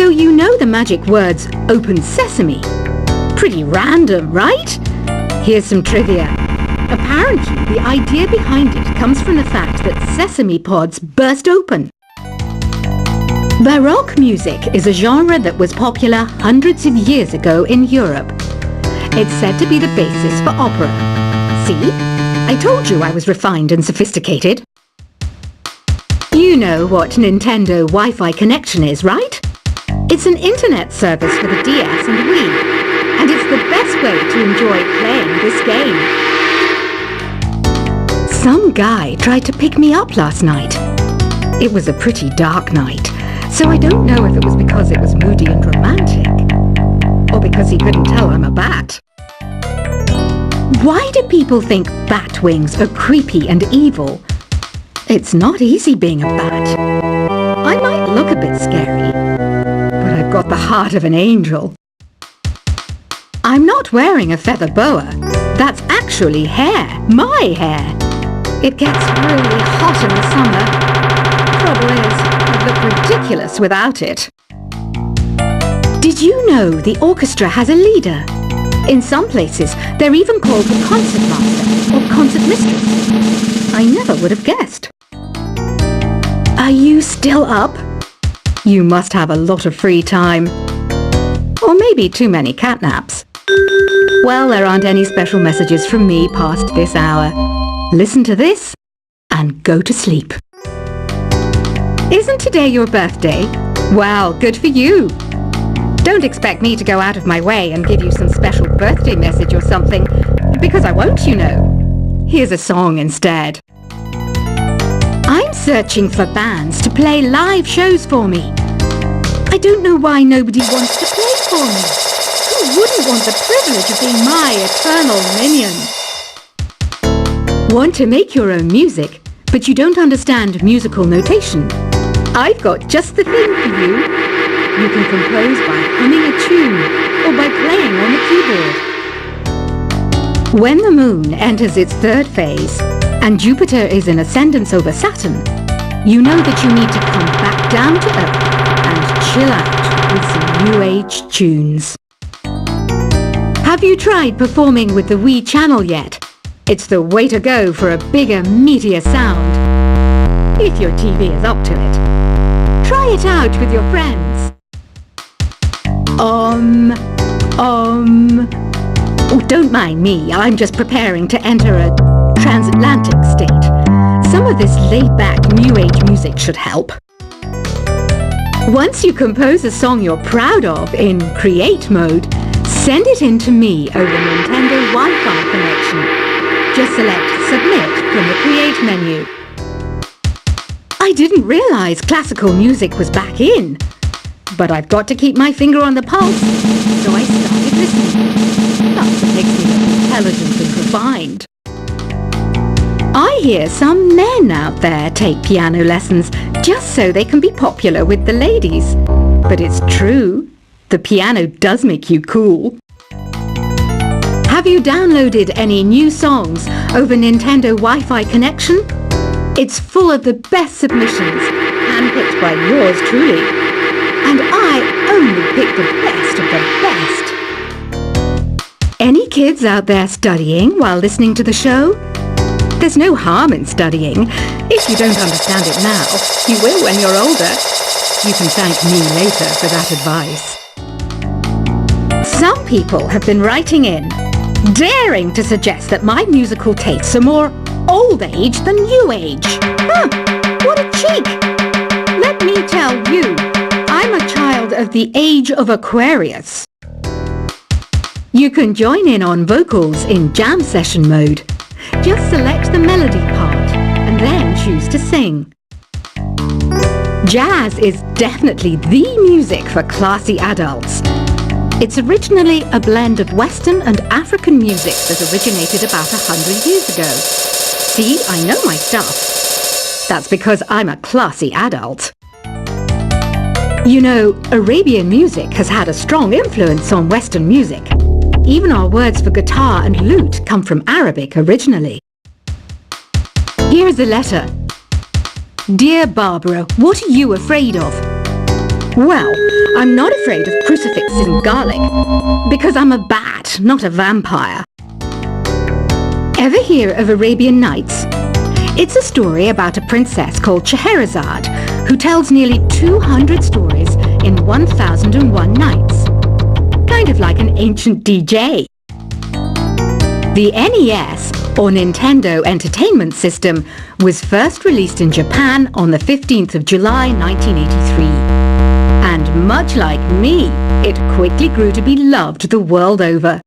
So you know the magic words "Open Sesame"? Pretty random, right? Here's some trivia. Apparently, the idea behind it comes from the fact that sesame pods burst open. Baroque music is a genre that was popular hundreds of years ago in Europe. It's said to be the basis for opera. See? I told you I was refined and sophisticated. You know what Nintendo Wi-Fi Connection is, right? It's an internet service for the DS and Wii, and it's the best way to enjoy playing this game. Some guy tried to pick me up last night. It was a pretty dark night, so I don't know if it was because it was moody and romantic, or because he couldn't tell I'm a bat. Why do people think bat wings are creepy and evil? It's not easy being a bat. I might look a bit scary, but I've got the heart of an angel. I'm not wearing a feather boa. That's actually hair, my hair. It gets really hot in the summer. Trouble is, I'd look ridiculous without it. Did you know the orchestra has a leader? In some places, they're even called the concert master or concert mistress. I never would have guessed. Are you still up? You must have a lot of free time. Or maybe too many catnaps. Well, there aren't any special messages from me past this hour. Listen to this and go to sleep. Isn't today your birthday? Well, good for you. Don't expect me to go out of my way and give you some special birthday message or something, because I won't, you know. Here's a song instead. I'm searching for bands to play live shows for me. I don't know why nobody wants to play for me. Who wouldn't want the privilege of being my eternal minion? Want to make your own music, but you don't understand musical notation? I've got just the thing for you. You can compose by humming a tune or by playing on the keyboard. When the moon enters its third phase and Jupiter is in ascendance over Saturn, you know that you need to come back down to Earth and chill out with some new age tunes. Have you tried performing with the Wii channel yet? It's the way to go for a bigger, meatier sound. If your TV is up to it. Try it out with your friends. Oh, don't mind me. I'm just preparing to enter a transatlantic state. Some of this laid-back New Age music should help. Once you compose a song you're proud of in Create mode, send it in to me over Nintendo Wi-Fi connection. Just select Submit from the Create menu. I didn't realize classical music was back in. But I've got to keep my finger on the pulse, so I started listening. That's what makes me look intelligent and refined. I hear some men out there take piano lessons just so they can be popular with the ladies. But it's true, the piano does make you cool. Have you downloaded any new songs over Nintendo Wi-Fi connection? It's full of the best submissions, handpicked by yours truly. And I only pick the best of the best. Any kids out there studying while listening to the show? There's no harm in studying. If you don't understand it now, you will when you're older. You can thank me later for that advice. Some people have been writing in, daring to suggest that my musical tastes are more old age than new age. Huh, what a cheek! Let me tell you, I'm a child of the age of Aquarius. You can join in on vocals in jam session mode. Just select the melody part and then choose to sing. Jazz is definitely the music for classy adults. It's originally a blend of Western and African music that originated about 100 years ago. See, I know my stuff. That's because I'm a classy adult. You know, Arabian music has had a strong influence on Western music. Even our words for guitar and lute come from Arabic originally. Here's a letter. Dear Barbara, what are you afraid of? Well, I'm not afraid of crucifixes and garlic, because I'm a bat, not a vampire. Ever hear of Arabian Nights? It's a story about a princess called Scheherazade, who tells nearly 200 stories in 1001 nights. Kind of like an ancient DJ. The NES, or Nintendo Entertainment System, was first released in Japan on the 15th of July 1983. And much like me, it quickly grew to be loved the world over.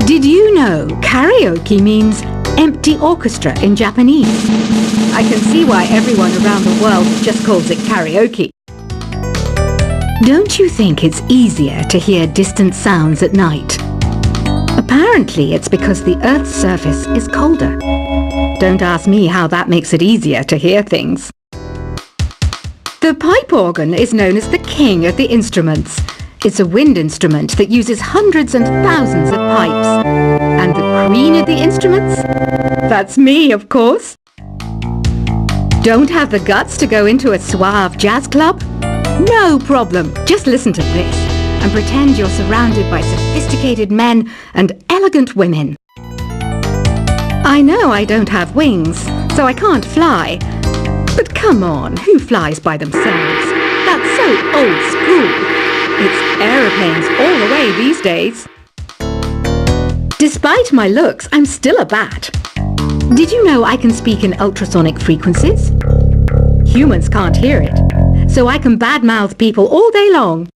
Did you know karaoke means empty orchestra in Japanese? I can see why everyone around the world just calls it karaoke. Don't you think it's easier to hear distant sounds at night? Apparently it's because the Earth's surface is colder. Don't ask me how that makes it easier to hear things. The pipe organ is known as the king of the instruments. It's a wind instrument that uses hundreds and thousands of pipes. And the queen of the instruments? That's me, of course. Don't have the guts to go into a suave jazz club? No problem. Just listen to this and pretend you're surrounded by sophisticated men and elegant women. I know I don't have wings, so I can't fly. But come on, who flies by themselves? That's so old school. It's aeroplanes all the way these days. Despite my looks, I'm still a bat. Did you know I can speak in ultrasonic frequencies? Humans can't hear it, so I can badmouth people all day long.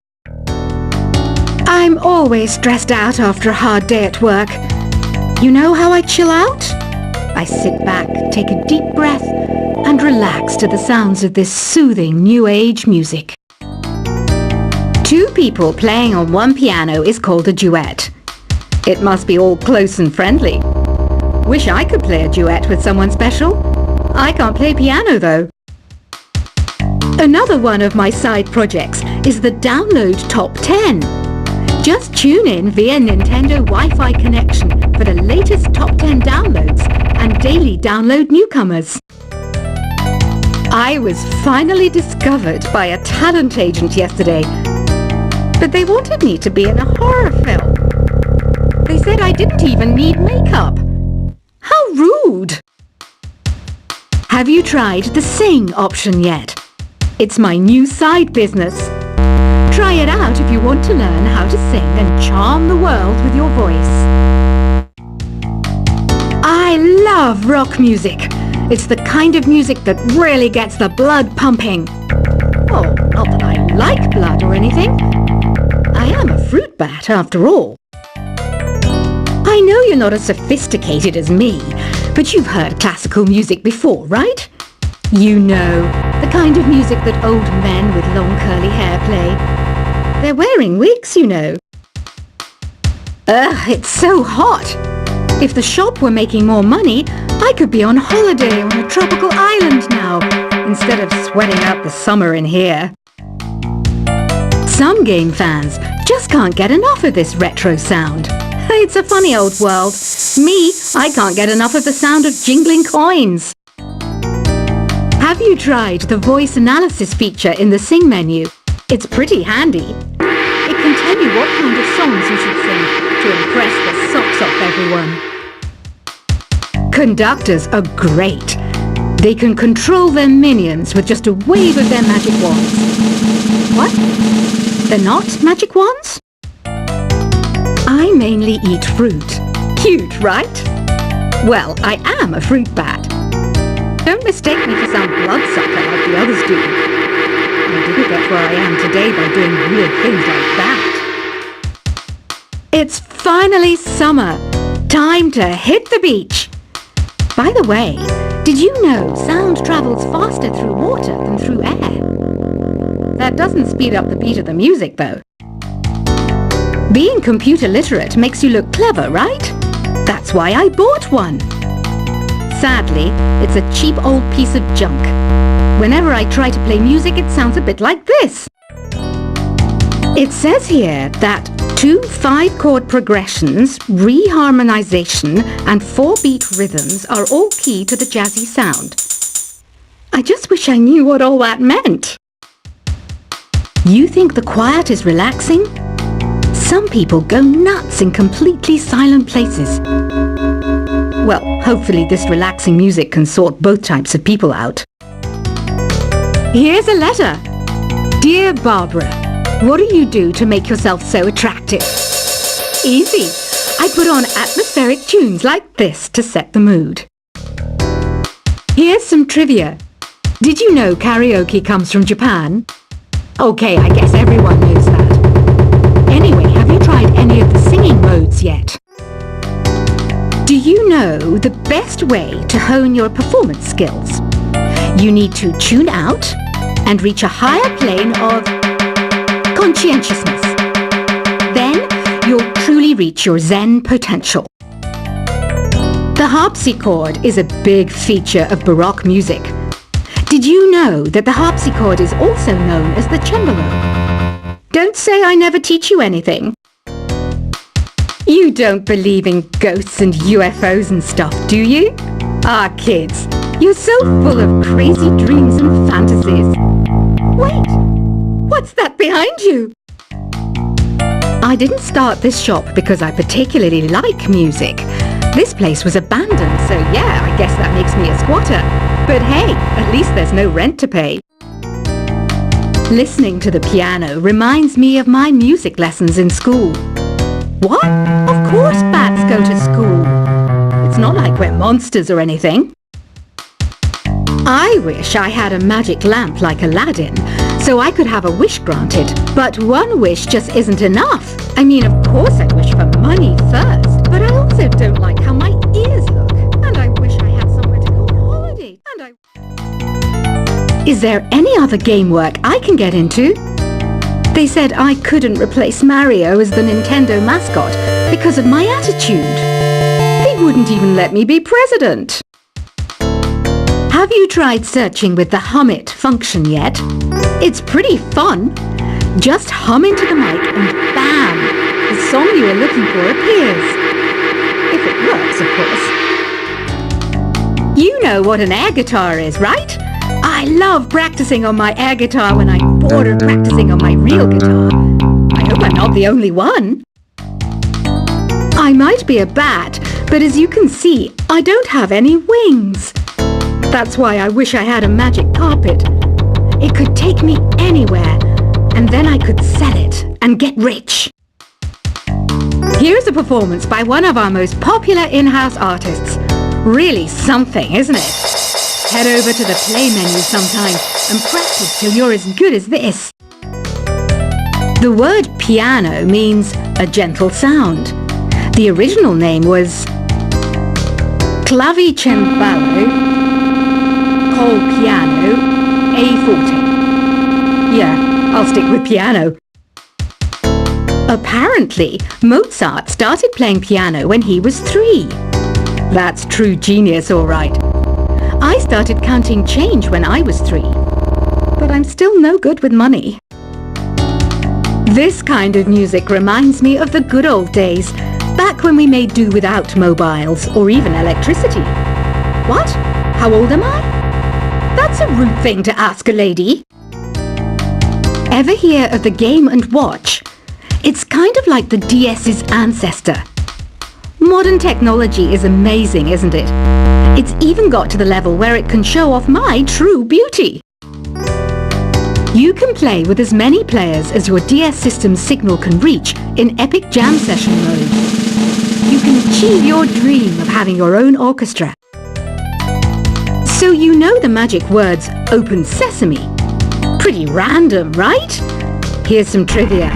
I'm always stressed out after a hard day at work. You know how I chill out? I sit back, take a deep breath, and relax to the sounds of this soothing new age music. Two people playing on one piano is called a duet. It must be all close and friendly. Wish I could play a duet with someone special. I can't play piano though. Another one of my side projects is the Download Top 10. Just tune in via Nintendo Wi-Fi connection for the latest top 10 downloads and daily download newcomers. I was finally discovered by a talent agent yesterday, but they wanted me to be in a horror film. They said I didn't even need makeup. How rude! Have you tried the Sing option yet? It's my new side business. Try it out if you want to learn how to sing and charm the world with your voice. I love rock music. It's the kind of music that really gets the blood pumping. Oh, not that I like blood or anything. I am a fruit bat after all. I know you're not as sophisticated as me, but you've heard classical music before, right? You know, the kind of music that old men with long curly hair play. They're wearing wigs, you know. Ugh, it's so hot. If the shop were making more money, I could be on holiday on a tropical island now, instead of sweating out the summer in here. Some game fans just can't get enough of this retro sound. It's a funny old world. Me, I can't get enough of the sound of jingling coins. Have you tried the voice analysis feature in the Sing menu? It's pretty handy. It can tell you what kind of songs you should sing to impress the socks off everyone. Conductors are great. They can control their minions with just a wave of their magic wands. What? They're not magic wands? I mainly eat fruit. Cute, right? Well, I am a fruit bat. Don't mistake me for some bloodsucker like the others do. I didn't get where I am today by doing weird things like that. It's finally summer. Time to hit the beach. By the way, did you know sound travels faster through water than through air? That doesn't speed up the beat of the music, though. Being computer literate makes you look clever, right? That's why I bought one. Sadly, it's a cheap old piece of junk. Whenever I try to play music, it sounds a bit like this. It says here that 2 5-chord progressions, reharmonization, and 4-beat rhythms are all key to the jazzy sound. I just wish I knew what all that meant. You think the quiet is relaxing? Some people go nuts in completely silent places. Well, hopefully this relaxing music can sort both types of people out. Here's a letter. Dear Barbara, what do you do to make yourself so attractive? Easy. I put on atmospheric tunes like this to set the mood. Here's some trivia. Did you know karaoke comes from Japan? Okay, I guess everyone knows that. Anyway, have you tried any of the singing modes yet? Do you know the best way to hone your performance skills? You need to tune out and reach a higher plane of conscientiousness. Then you'll truly reach your Zen potential. The harpsichord is a big feature of Baroque music. Did you know that the harpsichord is also known as the cembalo? Don't say I never teach you anything. You don't believe in ghosts and UFOs and stuff, do you? Ah, kids, you're so full of crazy dreams and fantasies. Wait, what's that behind you? I didn't start this shop because I particularly like music. This place was abandoned, so yeah, I guess that makes me a squatter. But hey, at least there's no rent to pay. Listening to the piano reminds me of my music lessons in school. What? Of course bats go to school. It's not like we're monsters or anything. I wish I had a magic lamp like Aladdin, so I could have a wish granted. But one wish just isn't enough. I mean, of course I wish for money first, but I also don't like how my ears look. And I wish I had somewhere to go on holiday. Is there any other game work I can get into? They said I couldn't replace Mario as the Nintendo mascot because of my attitude. They wouldn't even let me be president. Have you tried searching with the Hum It function yet? It's pretty fun. Just hum into the mic and bam! The song you are looking for appears. If it works, of course. You know what an air guitar is, right? I love practicing on my air guitar when I'm bored of practicing on my real guitar. I hope I'm not the only one. I might be a bat, but as you can see, I don't have any wings. That's why I wish I had a magic carpet. It could take me anywhere, and then I could sell it and get rich. Here's a performance by one of our most popular in-house artists. Really something, isn't it? Head over to the play menu sometime and practice till you're as good as this. The word piano means a gentle sound. The original name was clavicembalo col piano a forte. Yeah, I'll stick with piano. Apparently, Mozart started playing piano when he was 3. That's true genius, all right. I started counting change when I was 3, but I'm still no good with money. This kind of music reminds me of the good old days, back when we made do without mobiles or even electricity. What? How old am I? That's a rude thing to ask a lady. Ever hear of the Game & Watch? It's kind of like the DS's ancestor. Modern technology is amazing, isn't it? It's even got to the level where it can show off my true beauty. You can play with as many players as your DS system's signal can reach in Epic Jam Session mode. You can achieve your dream of having your own orchestra. So you know the magic words "Open Sesame." Pretty random, right? Here's some trivia.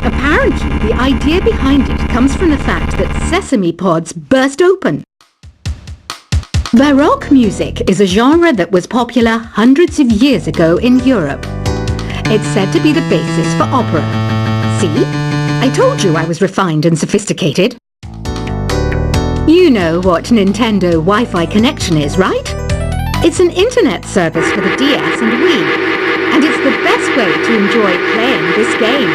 Apparently, the idea behind it comes from the fact that sesame pods burst open. Baroque music is a genre that was popular hundreds of years ago in Europe. It's said to be the basis for opera. See? I told you I was refined and sophisticated. You know what Nintendo Wi-Fi connection is, right? It's an internet service for the DS and Wii, and it's the best way to enjoy playing this game.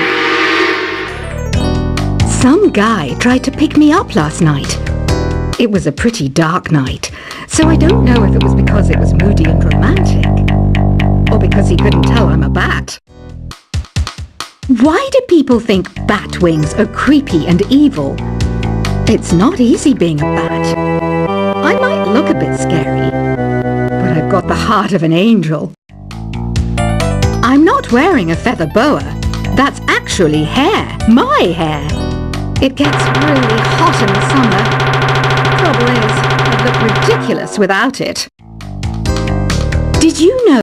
Some guy tried to pick me up last night. It was a pretty dark night, so I don't know if it was because it was moody and romantic, or because he couldn't tell I'm a bat. Why do people think bat wings are creepy and evil? It's not easy being a bat. I might look a bit scary, but I've got the heart of an angel. I'm not wearing a feather boa. That's actually hair, my hair. It gets really hot in the summer. Trouble is, I'd look ridiculous without it. Did you know